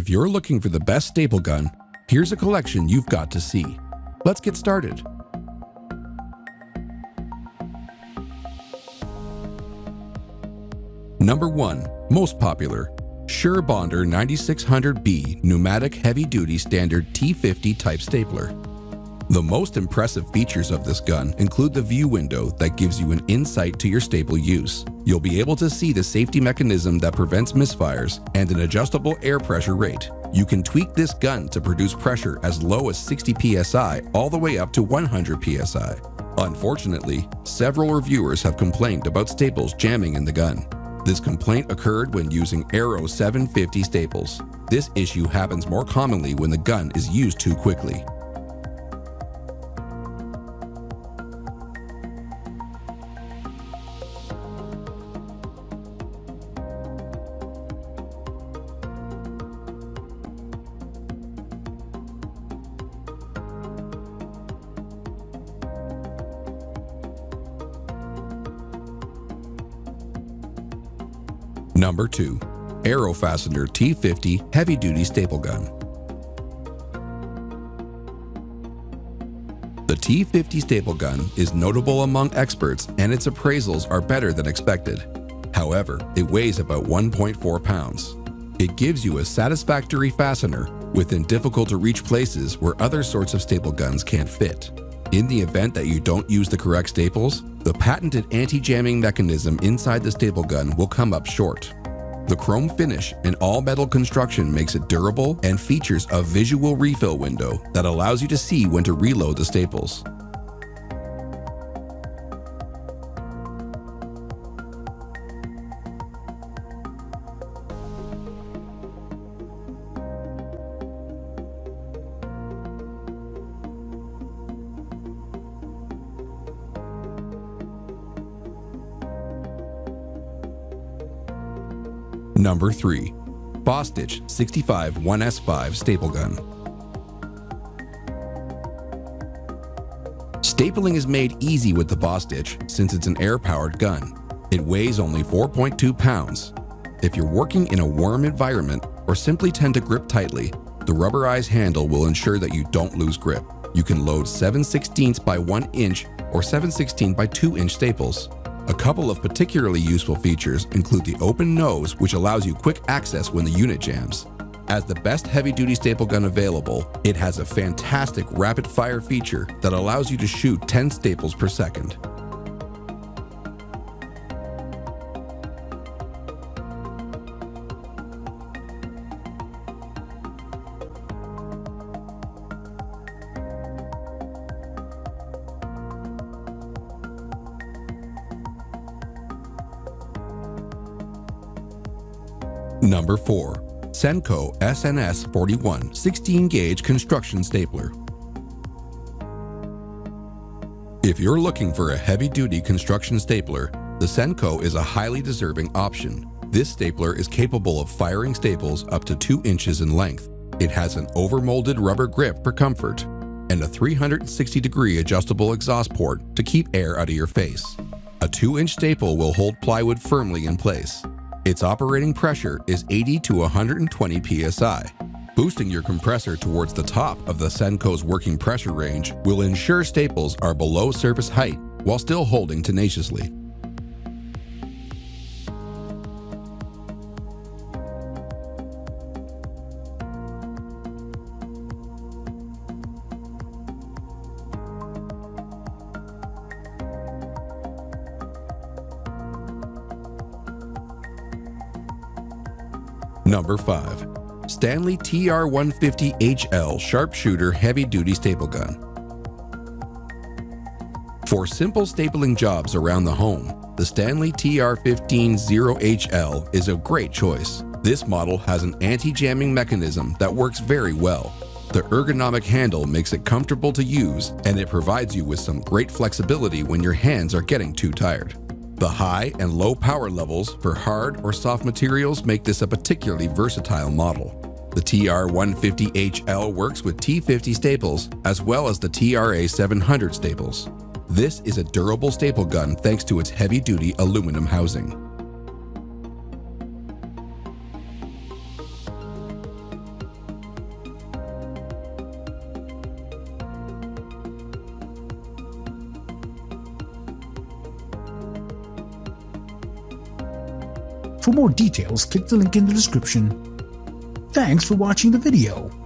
If you're looking for the best staple gun, here's a collection you've got to see. Let's get started. Number 1. Most popular, Surebonder 9600B Pneumatic Heavy-Duty Standard T50 Type Stapler. The most impressive features of this gun include the view window that gives you an insight to your staple use. You'll be able to see the safety mechanism that prevents misfires and an adjustable air pressure rate. You can tweak this gun to produce pressure as low as 60 psi all the way up to 100 psi. Unfortunately, several reviewers have complained about staples jamming in the gun. This complaint occurred when using Aero 750 staples. This issue happens more commonly when the gun is used too quickly. Number 2. Aero Fastener T50 Heavy-Duty Staple Gun. The T50 staple gun is notable among experts and its appraisals are better than expected. However, it weighs about 1.4 pounds. It gives you a satisfactory fastener within difficult-to-reach places where other sorts of staple guns can't fit. In the event that you don't use the correct staples, the patented anti-jamming mechanism inside the staple gun will come up short. The chrome finish and all-metal construction makes it durable and features a visual refill window that allows you to see when to reload the staples. Number 3. Bostitch 65 1S5 Staple Gun. Stapling is made easy with the Bostitch since it's an air-powered gun. It weighs only 4.2 pounds. If you're working in a warm environment or simply tend to grip tightly, the rubberized handle will ensure that you don't lose grip. You can load 7/16 by 1 inch or 7/16 by 2 inch staples. A couple of particularly useful features include the open nose, which allows you quick access when the unit jams. As the best heavy-duty staple gun available, it has a fantastic rapid-fire feature that allows you to shoot 10 staples per second. Number 4. Senco SNS41 16-gauge construction stapler. If you're looking for a heavy-duty construction stapler, the Senco is a highly deserving option. This stapler is capable of firing staples up to 2 inches in length. It has an overmolded rubber grip for comfort and a 360-degree adjustable exhaust port to keep air out of your face. A 2-inch staple will hold plywood firmly in place. Its operating pressure is 80 to 120 psi. Boosting your compressor towards the top of the Senco's working pressure range will ensure staples are below surface height while still holding tenaciously. Number 5. Stanley TR150HL SharpShooter Heavy-Duty Staple Gun. For simple stapling jobs around the home, the Stanley TR150HL is a great choice. This model has an anti-jamming mechanism that works very well. The ergonomic handle makes it comfortable to use, and it provides you with some great flexibility when your hands are getting too tired. The high and low power levels for hard or soft materials make this a particularly versatile model. The TR150HL works with T50 staples as well as the TRA 700 staples. This is a durable staple gun thanks to its heavy-duty aluminum housing. For more details, click the link in the description. Thanks for watching the video.